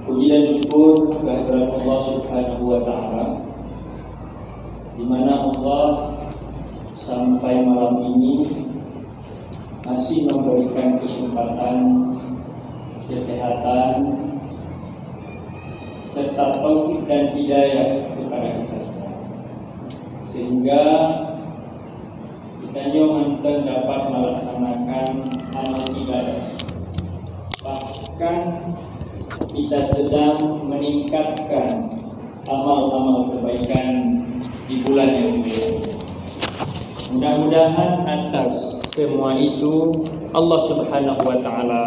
Puji dan syukur kehadirat Allah Subhanahu wa Ta'ala, di mana Allah sampai malam ini masih memberikan kesempatan, kesehatan, serta taufik dan hidayah kepada kita semua, sehingga kita nyomanten dapat melaksanakan amal ibadah. Bahkan kita sedang meningkatkan amal-amal kebaikan di bulan yang mulia. Mudah-mudahan atas semua itu Allah Subhanahu wa Ta'ala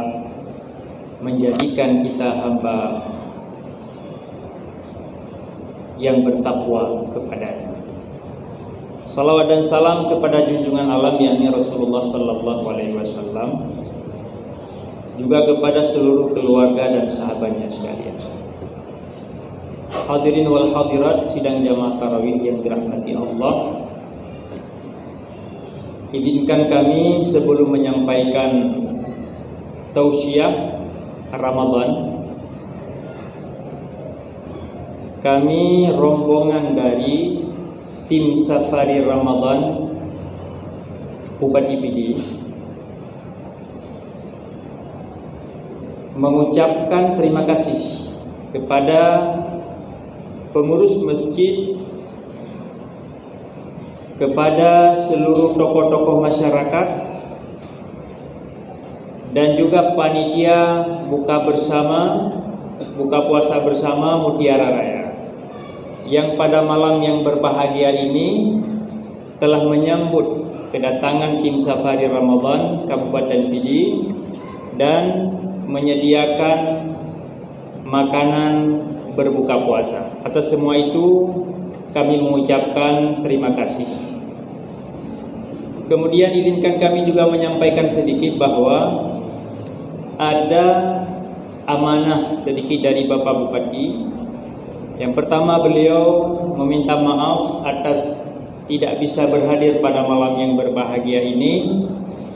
menjadikan kita hamba yang bertakwa kepadanya. Salawat dan salam kepada junjungan alam yakni Rasulullah sallallahu alaihi wasallam, juga kepada seluruh keluarga dan sahabatnya sekalian. Hadirin wal hadirat sidang jamaah tarawih yang dirahmati Allah, izinkan kami sebelum menyampaikan tausiah Ramadan, kami rombongan dari tim Safari Ramadan Bupati PD mengucapkan terima kasih kepada pengurus masjid, kepada seluruh tokoh-tokoh masyarakat, dan juga panitia buka puasa bersama Mutiara Raya, yang pada malam yang berbahagia ini telah menyambut kedatangan tim Safari Ramadan Kabupaten Pidi dan menyediakan makanan berbuka puasa. Atas semua itu kami mengucapkan terima kasih. Kemudian izinkan kami juga menyampaikan sedikit bahwa ada amanah sedikit dari Bapak Bupati. Yang pertama, beliau meminta maaf atas tidak bisa berhadir pada malam yang berbahagia ini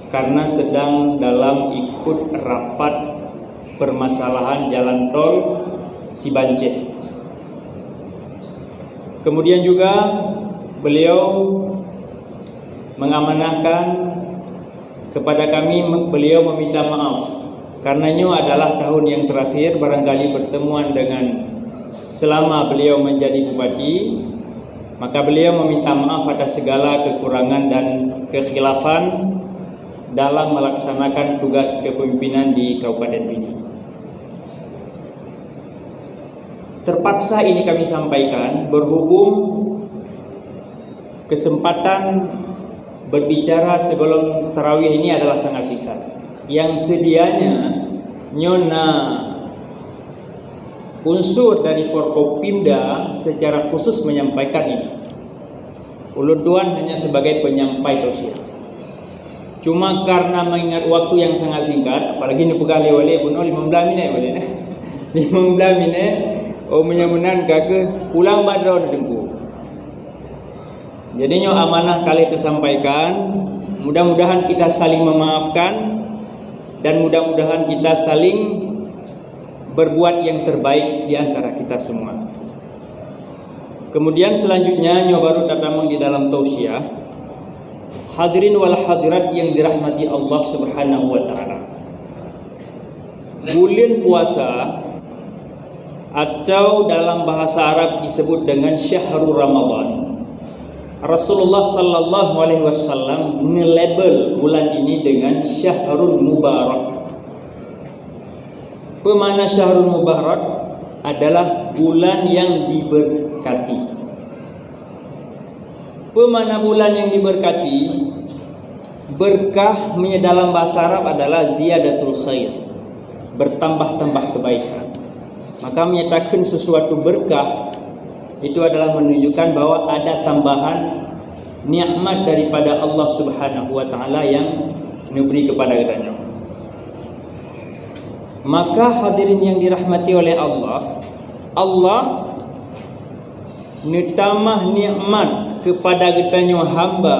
karena sedang dalam ikut rapat permasalahan jalan tol Sibanceh. Kemudian juga beliau mengamanahkan kepada kami, beliau meminta maaf karenanya adalah tahun yang terakhir barangkali pertemuan dengan selama beliau menjadi bupati, maka beliau meminta maaf atas segala kekurangan dan kekhilafan dalam melaksanakan tugas kepemimpinan di Kabupaten Pidi. Terpaksa ini kami sampaikan berhubung kesempatan berbicara sebelum tarawih ini adalah sangat singkat, yang sedianya nyona unsur dari Forkopimda secara khusus menyampaikan ini. Ulun Tuan hanya sebagai penyampai tausiah. Cuma karena mengingat waktu yang sangat singkat, apalagi ini pegawai wali pun 15 minit boleh nah. 15 minit menyamunan kake pulang badrau dengku. Jadi amanah kali tersampaikan, mudah-mudahan kita saling memaafkan dan mudah-mudahan kita saling berbuat yang terbaik di antara kita semua. Kemudian selanjutnya baru tatamang di dalam tausiah. Hadirin wal hadirat yang dirahmati Allah Subhanahu wa Ta'ala, bulan puasa atau dalam bahasa Arab disebut dengan Syahrul Ramadan, Rasulullah sallallahu alaihi wasallam nge-label bulan ini dengan Syahrul Mubarak. Pemana Syahrul Mubarak adalah bulan yang diberkati. Pemana bulan yang diberkati, berkah dalam bahasa Arab adalah ziyadatul khair, bertambah-tambah kebaikan. Maka menyatakan sesuatu berkah itu adalah menunjukkan bahwa ada tambahan nikmat daripada Allah Subhanahu wa Ta'ala yang diberi kepada kita. Maka hadirin yang dirahmati oleh Allah, Allah nitamah nikmat kepada kita hamba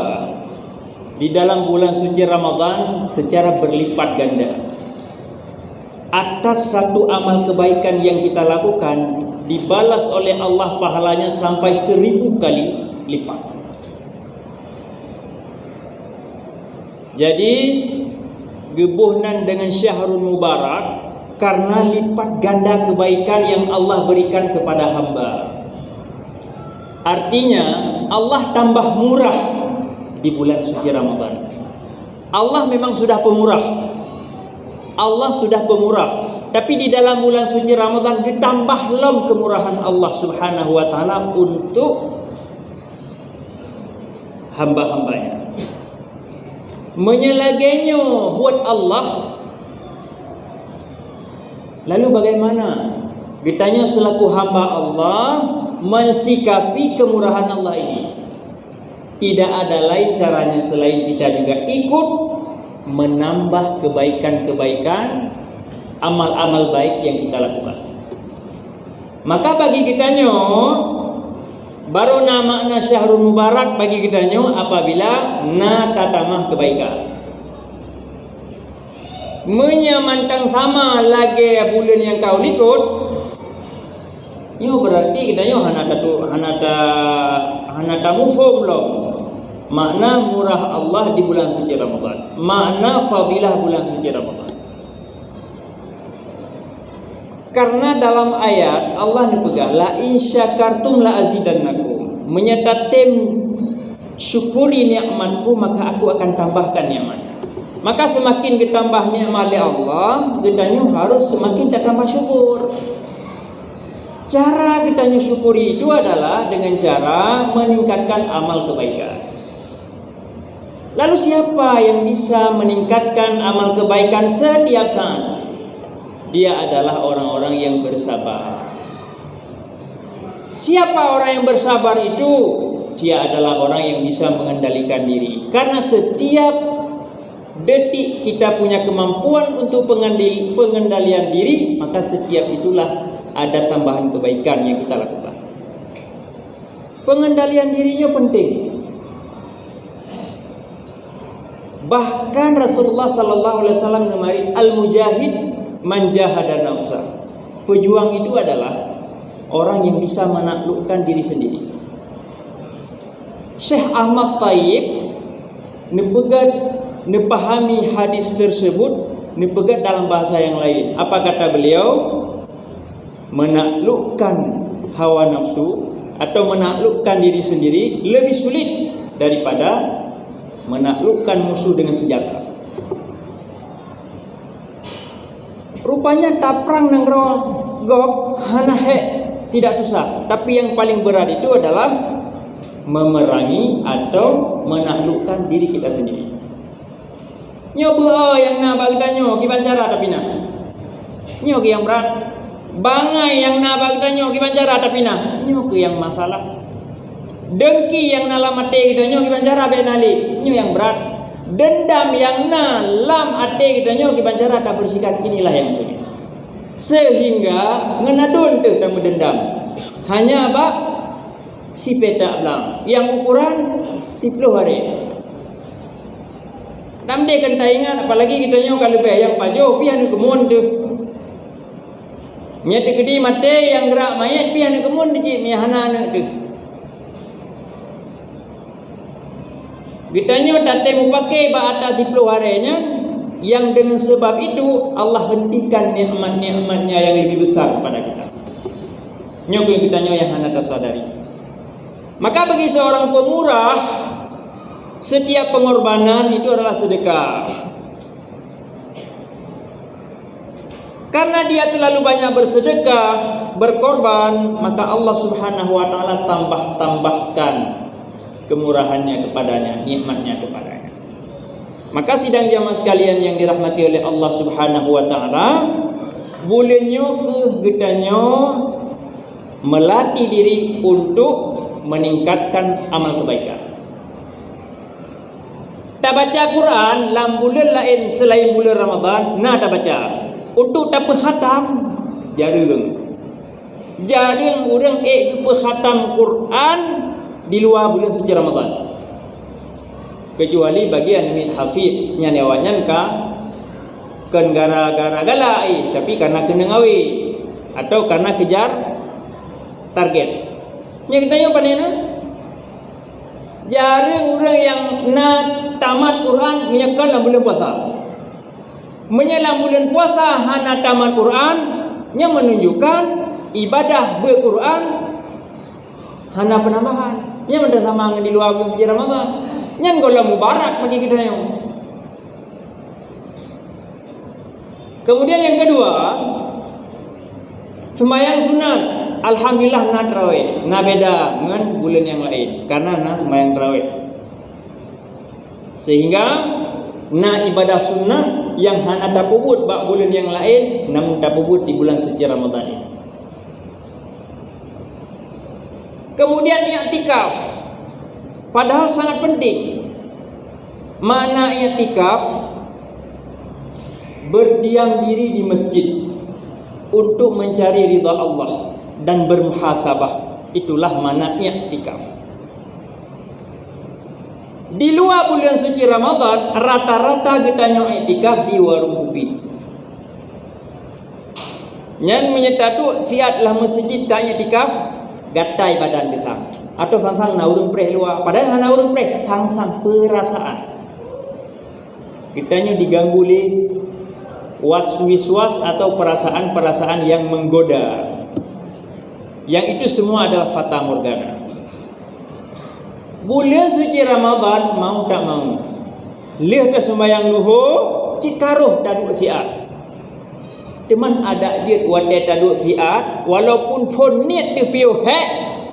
di dalam bulan suci Ramadan secara berlipat ganda. atas satu amal kebaikan yang kita lakukan dibalas oleh Allah pahalanya sampai 1000 kali lipat. Jadi gebuhnan dengan Syahrul Mubarak karena lipat ganda kebaikan yang Allah berikan kepada hamba. Artinya Allah tambah murah di bulan suci Ramadan. Allah memang sudah pemurah. Allah sudah pemurah, tapi di dalam bulan suci Ramadan ditambah lom kemurahan Allah Subhanahu wa taala untuk hamba-hambanya. Menyelagainya buat Allah. Lalu bagaimana kitanya selaku hamba Allah mensikapi kemurahan Allah ini? Tidak ada lain caranya selain kita juga ikut menambah kebaikan-kebaikan, amal-amal baik yang kita lakukan. Maka bagi kitanya baru nama Syahrul Mubarak bagi kitanya apabila na tatamah kebaikan. Menyamantang sama lagi bulan yang kau likut, ini berarti kitanya hanata mufhum loh. Makna murah Allah di bulan suci Ramadan, makna fadilah bulan suci Ramadan. Karena dalam ayat Allah nepegah la in syakartum la azidannakum, menyatakan syukuri nikmatku maka aku akan tambahkan nikmat. Maka semakin ditambah nikmat oleh Allah, kitanya harus semakin ditambah syukur. Cara kitanya syukuri itu adalah dengan cara meningkatkan amal kebaikan. Lalu siapa yang bisa meningkatkan amal kebaikan setiap saat? Dia adalah orang-orang yang bersabar. Siapa orang yang bersabar itu? Dia adalah orang yang bisa mengendalikan diri. Karena setiap detik kita punya kemampuan untuk pengendalian diri, maka setiap itulah ada tambahan kebaikan yang kita lakukan. Pengendalian dirinya penting. Bahkan Rasulullah sallallahu alaihi wasallam mengemari al-mujahid man jahada nafsa. Pejuang itu adalah orang yang bisa menaklukkan diri sendiri. Syekh Ahmad Tayyib nepahami hadis tersebut, nepegat dalam bahasa yang lain. Apa kata beliau? Menaklukkan hawa nafsu atau menaklukkan diri sendiri lebih sulit daripada menaklukkan musuh dengan senjata. Rupanya taprang nenggro gop hanahe tidak susah, tapi yang paling berat itu adalah memerangi atau menaklukkan diri kita sendiri. Nyoba yang na bagdanyo kiban cara tapi na. Nyoba yang berat. Bangai yang na bagdanyo kiban cara tapi na. Nyoba yang masalah. Dengki yang na lamate gidanyo kiban cara benali. Nyoba yang berat. Dendam yang na lam ate gidanyo kiban cara tak bersikap, inilah yang sulit. Sehingga ngenadun tu tamu dendam. Hanya apa? Si petak belang. Yang ukuran 10 hari. Namde kan taingan, apalagi kita nyo kalau bayang pajo pian kemun tu. Nya tegedi mate yang gerak mayat pian kemun di mi hanana tu. Kita nyo tate mupake ba atas 10 harinya yang dengan sebab itu Allah hentikan nikmat-nikmatnya yang lebih besar kepada kita. Nyo kita nyo yang hana tasadari. Maka bagi seorang pemurah, setiap pengorbanan itu adalah sedekah. Karena dia terlalu banyak bersedekah, berkorban, maka Allah Subhanahu wa taala tambahkan kemurahannya kepadanya, nikmatnya kepadanya. Maka sidang jamaah sekalian yang dirahmati oleh Allah Subhanahu wa taala, bulannya getanyo melatih diri untuk meningkatkan amal kebaikan. Tak baca Quran dalam bulan lain selain bulan Ramadan, nah tak baca. Untuk tak berkhatam, jarang orang berkhatam Quran di luar bulan suci Ramadan. Kecuali bagi yang hafiz, yang awalnya ke bukan gara-gara galak, tapi karena kena ngawi atau karena kejar target. Nya kita tanya panena. Jarang orang yang nak tamat Quran menyekan dalam bulan puasa. Menyelam bulan puasa hana tamat Quran, nya menunjukkan ibadah berquran hana penambahan. Nya mendatang sama di luar bulan suci Ramadan. Nya gola mubarak bagi kita yang. Kemudian yang kedua, sembahyang sunat. Alhamdulillah na tarawih. Na beda dengan bulan yang lain karena na sembahyang tarawih. Sehingga na ibadah sunnah yang hana tapubut bak bulan yang lain namun tapubut di bulan suci Ramadan ini. Kemudian i'tikaf. Padahal sangat penting. Makna i'tikaf berdiam diri di masjid untuk mencari ridha Allah dan bermuhasabah. Itulah makna i'tikaf. Di luar bulan suci Ramadan rata-rata kita nyo i'tikaf di warung kopi. Nyan menyetatu siatlah masjid tak i'tikaf gatai badan kita atau sang-sang naurung preh luar. Padahal naurung preh sang-sang perasaan. Kita nyo diganggu oleh was-wiswas atau perasaan-perasaan yang menggoda. Yang itu semua adalah fata morgana. Bulan suci Ramadan mau tak mau, lihat ke sembahyang luhur, cikaruh taduk siat. Teman ada dia wadah taduk siat, walaupun pun niat tu piu hek,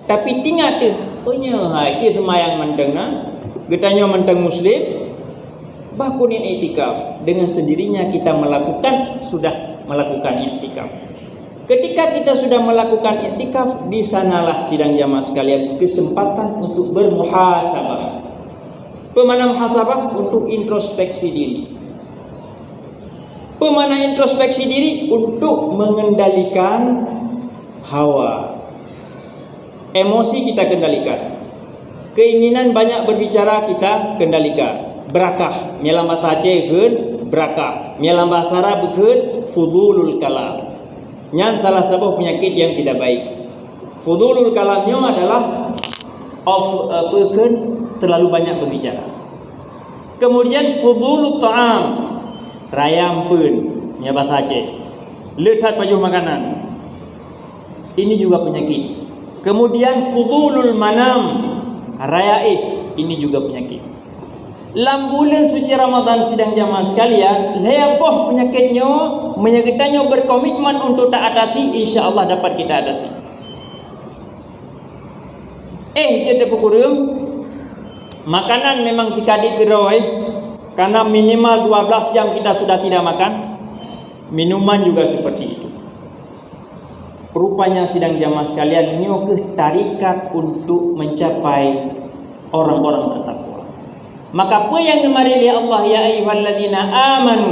tapi tinggal tu, punya dia sembahyang menteng na, getanya menteng Muslim, baku niat i'tikaf. Dengan sendirinya kita sudah melakukan i'tikaf. Ketika kita sudah melakukan i'tikaf, di sanalah sidang jamaah sekalian kesempatan untuk bermuhasabah. Pemana muhasabah? Untuk introspeksi diri. Pemana introspeksi diri? Untuk mengendalikan hawa. Emosi kita kendalikan. Keinginan banyak berbicara kita kendalikan. Berakah, melam bahasa Aceh keun berakah, melam bahasa Arab keun fudulul kalam. Yang salah satu penyakit yang tidak baik. Fudulul kalamnya adalah terlalu banyak berbicara. Kemudian fudulul ta'am, rayam pun, nya bahasa Aceh. Letak baju makanan. Ini juga penyakit. Kemudian fudulul manam, rayaih, ini juga penyakit. Dalam bulan suci Ramadan sidang jamaah sekalian, lepoh penyakitnya, menyakitnya berkomitmen untuk tak atasi, insya-Allah dapat kita atasi. Jadi pukurung, makanan memang jika digeroi, karena minimal 12 jam kita sudah tidak makan. Minuman juga seperti itu. Rupanya sidang jamaah sekalian, nyokeh tarikat untuk mencapai orang-orang bertakwa. Maka apa yang dimari oleh Allah, ya ayyuhalladzina amanu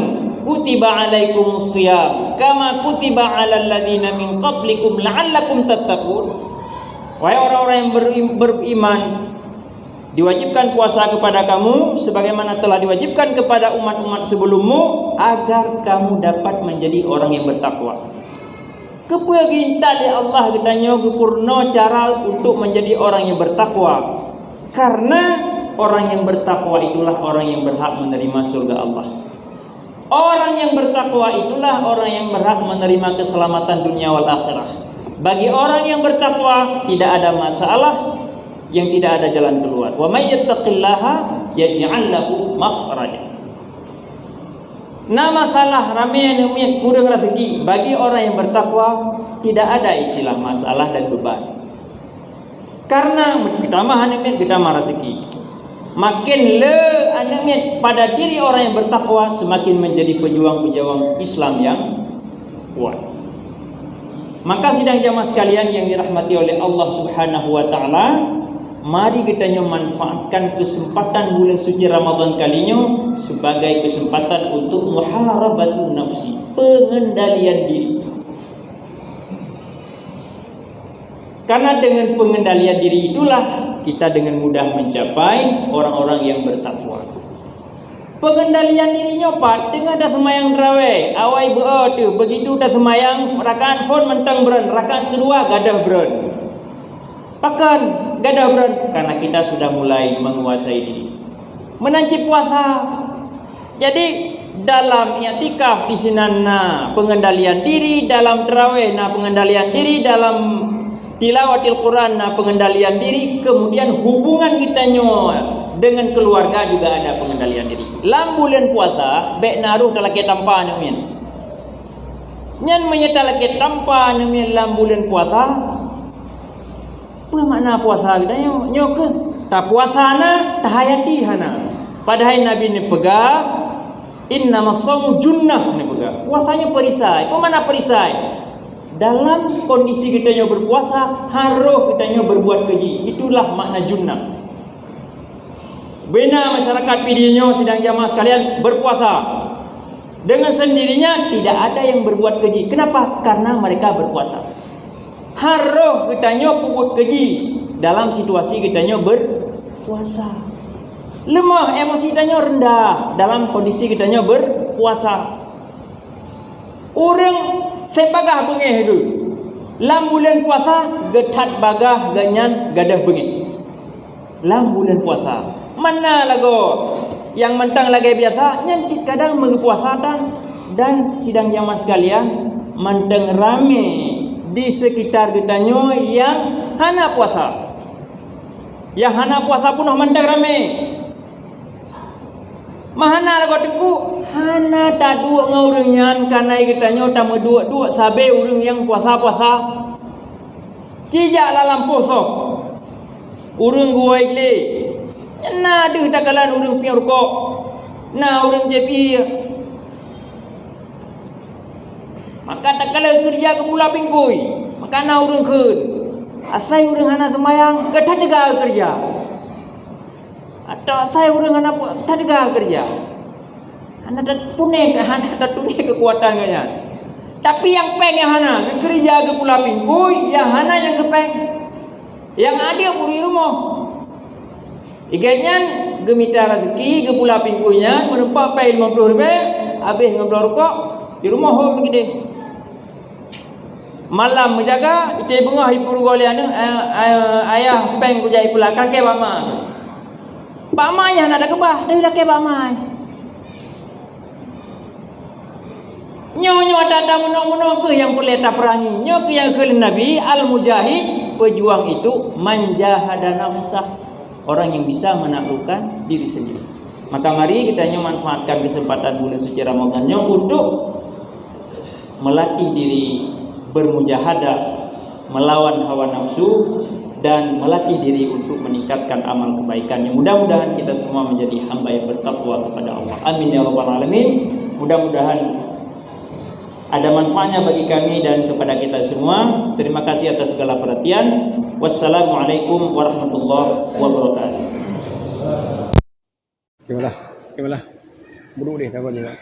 kutiba alaikumus shiyam kama kutiba alal ladzina min qablikum la'allakum tattaqun. Wahai orang-orang yang beriman, diwajibkan puasa kepada kamu sebagaimana telah diwajibkan kepada umat-umat sebelummu agar kamu dapat menjadi orang yang bertakwa. Kepegintal ya Allah katanya gepurno cara untuk menjadi orang yang bertakwa. Karena orang yang bertakwa itulah orang yang berhak menerima surga Allah. Orang yang bertakwa itulah orang yang berhak menerima keselamatan dunia wal akhirah. Bagi orang yang bertakwa tidak ada masalah, yang tidak ada jalan keluar. Wa may yattaqillaha yaj'al lahu makhraja. Nah masalah ramai yang kurang rezeki. Bagi orang yang bertakwa tidak ada istilah masalah dan beban. Karena pertama hanya kita rezeki. Makin anemit pada diri orang yang bertakwa, semakin menjadi pejuang-pejuang Islam yang kuat. Maka sidang jamaah sekalian yang dirahmati oleh Allah Subhanahu wa taala, mari kita manfaatkan kesempatan bulan suci Ramadan kalinya sebagai kesempatan untuk muharabatun nafsi, pengendalian diri. Karena dengan pengendalian diri itulah kita dengan mudah mencapai orang-orang yang bertakwa. Pengendalian dirinya pat tengah dah semayang terawih. Awai tu begitu dah semayang rakaat phone mentang beren, rakaat kedua gadah beren. Pakan gadah beren karena kita sudah mulai menguasai diri. Menanci puasa. Jadi dalam i'tikaf di sinanna pengendalian diri, dalam tarawih na pengendalian diri, dalam tilawatil Quran na pengendalian diri, kemudian hubungan kita dengan keluarga juga ada pengendalian diri. Lam bulan puasa bek naruh talake tanpa nemen. Nyan menyeta lake tanpa nemen lam bulan puasa. Apa makna puasa kita nyo ke? Ta puasa na tahayati hana. Padahal Nabi ni pegah innamas shaumu junnah ni pegah. Puasanya perisai. Apa makna perisai? Dalam kondisi kita nyo berpuasa, haruh kita nyo berbuat keji. Itulah makna junnah. Bina masyarakat pidinya sidang jamaah sekalian berpuasa. Dengan sendirinya tidak ada yang berbuat keji. Kenapa? Karena mereka berpuasa. Haruh kita nyo pugut keji dalam situasi kita nyo berpuasa. Lemah emosi kita nyo rendah dalam kondisi kita nyo berpuasa. Orang sepagah bengeh itu. Lam bulan puasa getat bagah ganyan gadah bengeh. Lam bulan puasa. Mana lagu yang mentang lagi biasa nyancit kadang berpuasa dan sidang jamaah sekalian mentang rame di sekitar kita nyo yang hana puasa. Yang hana puasa pun mentang rame. Mahana lagu tengku hana tak dua ngurung nyan karena kita nyo tak dua sabe urung yang puasa-puasa. Cijak lalam poso. Urung gua ikli. Na ada takalan urang piang rokok. Na urang JP. Maka takalan kerja ke pula pingkui. Maka na urang keun. Asai urang hana semayang ke tak jaga kerja. Atau asai urang hana tak jaga kerja. Hana tak tunai kekuatan kanya. Tapi yang peng yang hana ke kerja ke pula pingkui, yang hana yang ke peng. Yang ada puli rumah. Ikatnya gemita rezeki ke pula pingkunya menempat pay 50 ribu habis 50 rokok di rumah home gede. Malam menjaga ite bengah ibu golian ayah peng ku jai pula kakek bama. Bama yang nak ada kebah dari laki bama. Nyo ada menong-menong ke yang boleh tak perangi. Nyo ke yang ke Nabi al-mujahid pejuang itu manjahada nafsah. Orang yang bisa menaklukkan diri sendiri. Maka mari kita manfaatkan kesempatan bulan suci Ramadan untuk melatih diri bermujahadah melawan hawa nafsu dan melatih diri untuk meningkatkan amal kebaikan. Yang mudah-mudahan kita semua menjadi hamba yang bertakwa kepada Allah. Amin ya rabbal alamin. Mudah-mudahan ada manfaatnya bagi kami dan kepada kita semua. Terima kasih atas segala perhatian. Wassalamualaikum warahmatullahi wabarakatuh. Gimana? Buruk deh, sabar juga.